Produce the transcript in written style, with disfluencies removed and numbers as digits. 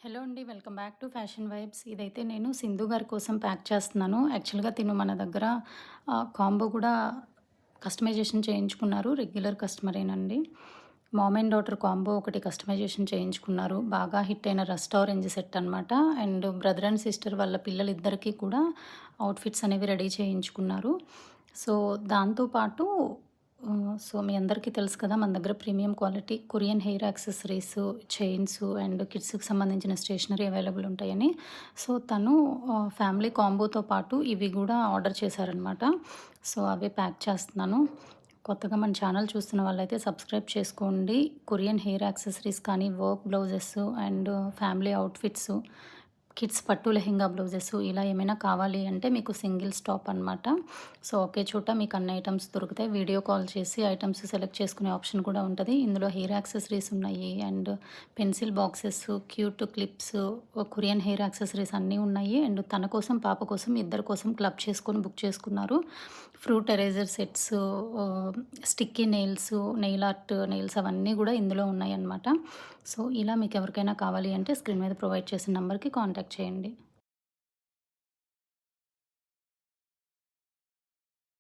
Hello అండి. Welcome back to fashion vibes. ఇదైతే నేను సింధు గారి కోసం ప్యాక్ చేస్తున్నాను. యాక్చువల్‌గా తిను మన దగ్గర కాంబో కూడా కస్టమైజేషన్ చేయించుకున్నారు. రెగ్యులర్ కస్టమరేనండి. మామ్ అండ్ డాటర్ కాంబో ఒకటి కస్టమైజేషన్ చేయించుకున్నారు. బాగా హిట్ అయిన రస్ట్ ఆరెంజ్ సెట్ అనమాట. అండ్ బ్రదర్ అండ్ సిస్టర్ వాళ్ళ పిల్లలిద్దరికీ కూడా అవుట్‌ఫిట్స్ అనేవి రెడీ చేయించుకున్నారు. సో, దాంతో పాటు సో, మీ అందరికీ తెలుసు కదా! మన దగ్గర premium quality Korean hair accessories, chains and కిడ్స్‌కి సంబంధించిన స్టేషనరీ అవైలబుల్ ఉంటాయని. సో, తను ఫ్యామిలీ కాంబోతో పాటు ఇవి గూడా ఆర్డర్ చేశారనమాట. సో, అవే ప్యాక్ చేస్తున్నాను. కొత్తగా మన ఛానల్ చూస్తున్న వాళ్ళైతే సబ్స్క్రైబ్ చేసుకోండి. కొరియన్ హెయిర్ యాక్సెసరీస్ కానీ, work blouses and family outfits, kids పట్టు లెహెంగా బ్లౌజెస్ ఇలా ఏమైనా కావాలి అంటే మీకు సింగిల్ స్టాప్ అనమాట. సో, ఒకే చోట మీకు అన్ని ఐటెమ్స్ దొరుకుతాయి. వీడియో కాల్ చేసి ఐటెమ్స్ సెలెక్ట్ చేసుకునే ఆప్షన్ కూడా ఉంటది. ఇందులో హెయిర్ యాక్సెసరీస్ ఉన్నాయి. And pencil boxes, cute clips, Korean hair accessories అన్నీ ఉన్నాయి. అండ్ తన కోసం, పాప కోసం, ఇద్దరి కోసం క్లబ్ చేసుకొని బుక్ చేసుకున్నారు. Fruit eraser sets, sticky nails, nail art nails అవన్నీ కూడా ఇందులో ఉన్నాయన్నమాట. సో, ఇలా మీకు ఎవరికైనా కావాలి అంటే స్క్రీన్ మీద ప్రొవైడ్ చేసిన నంబర్‌కి కాంటాక్ట్ చేయండి.